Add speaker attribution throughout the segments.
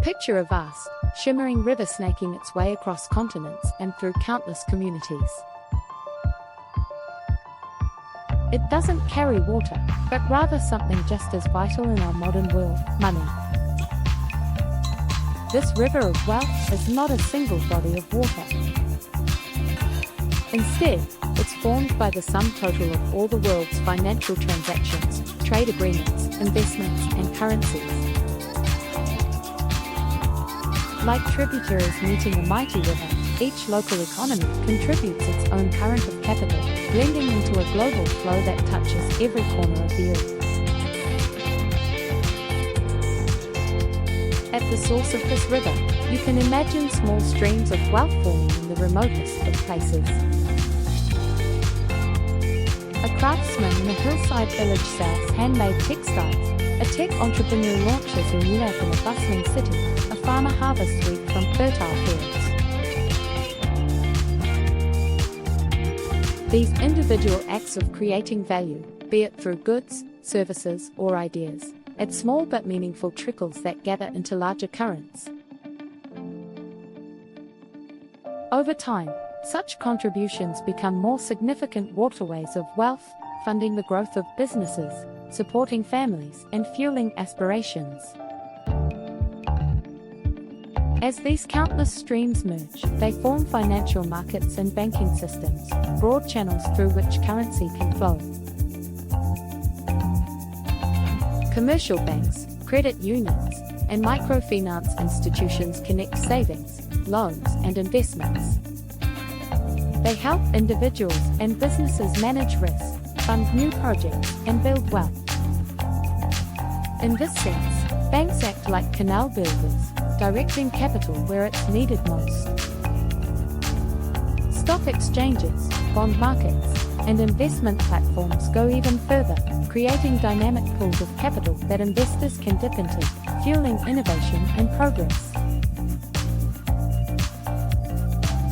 Speaker 1: Picture a vast, shimmering river snaking its way across continents and through countless communities. It doesn't carry water, but rather something just as vital in our modern world: money. This river of wealth is not a single body of water. Instead, it's formed by the sum total of all the world's financial transactions, trade agreements, investments, and currencies. Like tributaries meeting a mighty river, each local economy contributes its own current of capital, blending into a global flow that touches every corner of the earth. At the source of this river, you can imagine small streams of wealth forming in the remotest of places. A craftsman in a hillside village sells handmade textiles. A tech entrepreneur launches a new app in a bustling city. A farmer harvests wheat from fertile fields. These individual acts of creating value, be it through goods, services, or ideas, add small but meaningful trickles that gather into larger currents. Over time, such contributions become more significant waterways of wealth, funding the growth of businesses, supporting families, and fueling aspirations. As these countless streams merge, they form financial markets and banking systems, broad channels through which currency can flow. Commercial banks, credit unions, and microfinance institutions connect savings, loans, and investments. They help individuals and businesses manage risk, fund new projects, and build wealth. In this sense, banks act like canal builders, directing capital where it's needed most. Stock exchanges, bond markets, and investment platforms go even further, creating dynamic pools of capital that investors can dip into, fueling innovation and progress.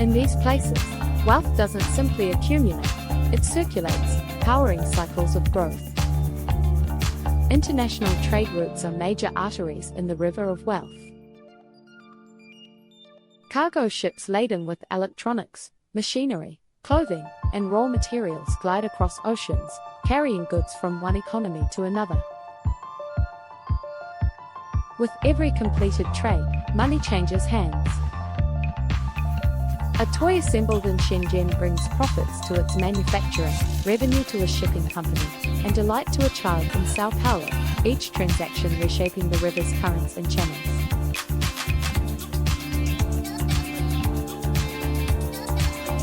Speaker 1: In these places, wealth doesn't simply accumulate, it circulates, powering cycles of growth. International trade routes are major arteries in the river of wealth. Cargo ships laden with electronics, machinery, clothing, and raw materials glide across oceans, carrying goods from one economy to another. With every completed trade, money changes hands. A toy assembled in Shenzhen brings profits to its manufacturer, revenue to a shipping company, and delight to a child in Sao Paulo, each transaction reshaping the river's currents and channels.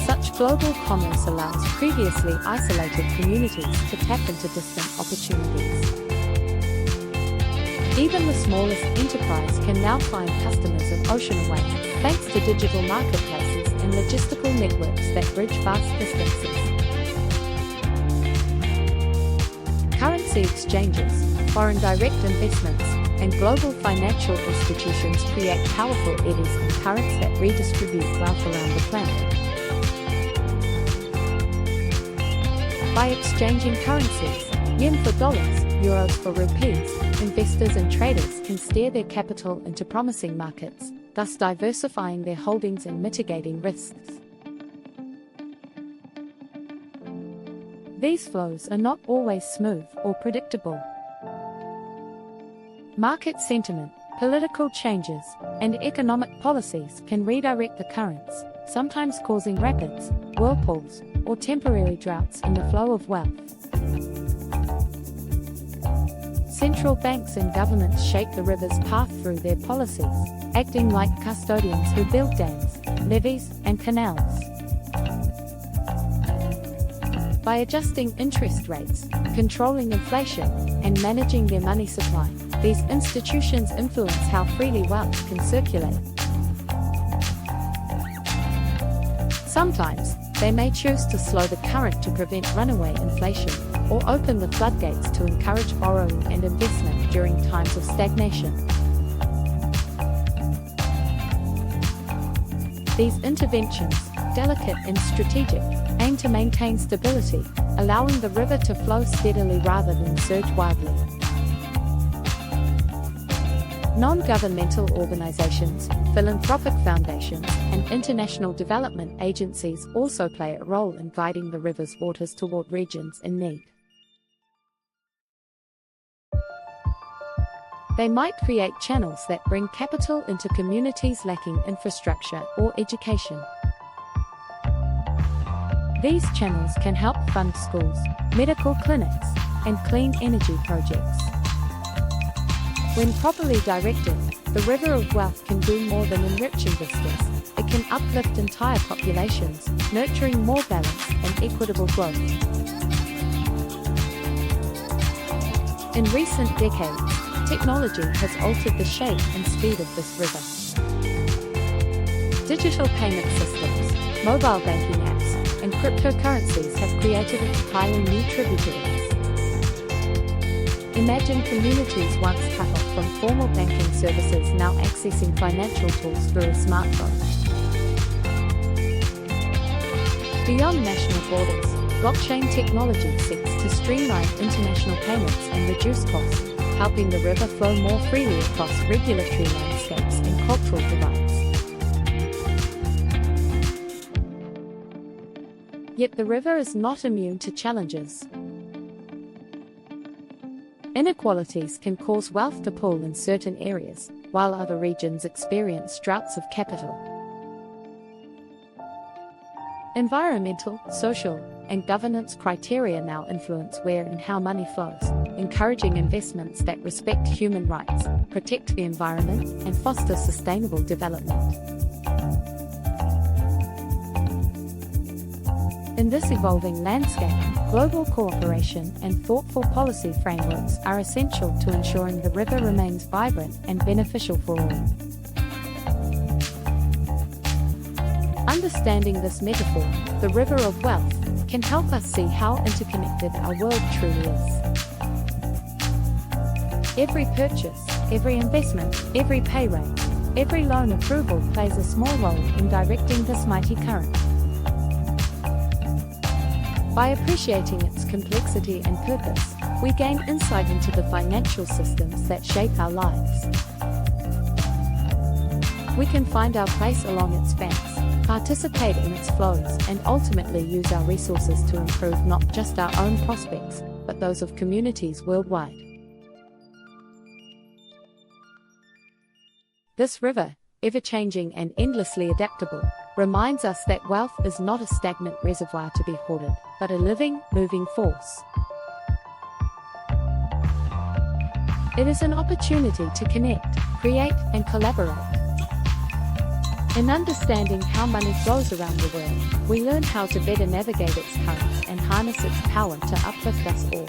Speaker 1: Such global commerce allows previously isolated communities to tap into distant opportunities. Even the smallest enterprise can now find customers an ocean away, thanks to digital marketplaces and logistical networks that bridge vast distances. Currency exchanges, foreign direct investments, and global financial institutions create powerful eddies and currents that redistribute wealth around the planet. By exchanging currencies, yen for dollars, euros for rupees, investors and traders can steer their capital into promising markets, thus diversifying their holdings and mitigating risks. These flows are not always smooth or predictable. Market sentiment, political changes, and economic policies can redirect the currents, sometimes causing rapids, whirlpools, or temporary droughts in the flow of wealth. Central banks and governments shape the river's path through their policies, acting like custodians who build dams, levees, and canals. By adjusting interest rates, controlling inflation, and managing their money supply, these institutions influence how freely wealth can circulate. Sometimes, they may choose to slow the current to prevent runaway inflation, or open the floodgates to encourage borrowing and investment during times of stagnation. These interventions, delicate and strategic, aim to maintain stability, allowing the river to flow steadily rather than surge wildly. Non-governmental organizations, philanthropic foundations, and international development agencies also play a role in guiding the river's waters toward regions in need. They might create channels that bring capital into communities lacking infrastructure or education. These channels can help fund schools, medical clinics, and clean energy projects. When properly directed, the river of wealth can do more than enriching vistas. It can uplift entire populations, nurturing more balance and equitable growth. In recent decades, technology has altered the shape and speed of this river. Digital payment systems, mobile banking apps, and cryptocurrencies have created entirely new tributaries. Imagine communities once cut off from formal banking services now accessing financial tools through a smartphone. Beyond national borders, blockchain technology seeks to streamline international payments and reduce costs, helping the river flow more freely across regulatory landscapes and cultural divides. Yet the river is not immune to challenges. Inequalities can cause wealth to pool in certain areas, while other regions experience droughts of capital. Environmental, social, and governance criteria now influence where and how money flows, encouraging investments that respect human rights, protect the environment, and foster sustainable development. In this evolving landscape, global cooperation and thoughtful policy frameworks are essential to ensuring the river remains vibrant and beneficial for all. Understanding this metaphor, the river of wealth, can help us see how interconnected our world truly is. Every purchase, every investment, every pay raise, every loan approval plays a small role in directing this mighty current. By appreciating its complexity and purpose, we gain insight into the financial systems that shape our lives. We can find our place along its banks, participate in its flows, and ultimately use our resources to improve not just our own prospects, but those of communities worldwide. This river, ever-changing and endlessly adaptable, reminds us that wealth is not a stagnant reservoir to be hoarded, but a living, moving force. It is an opportunity to connect, create, and collaborate. In understanding how money flows around the world, we learn how to better navigate its currents and harness its power to uplift us all.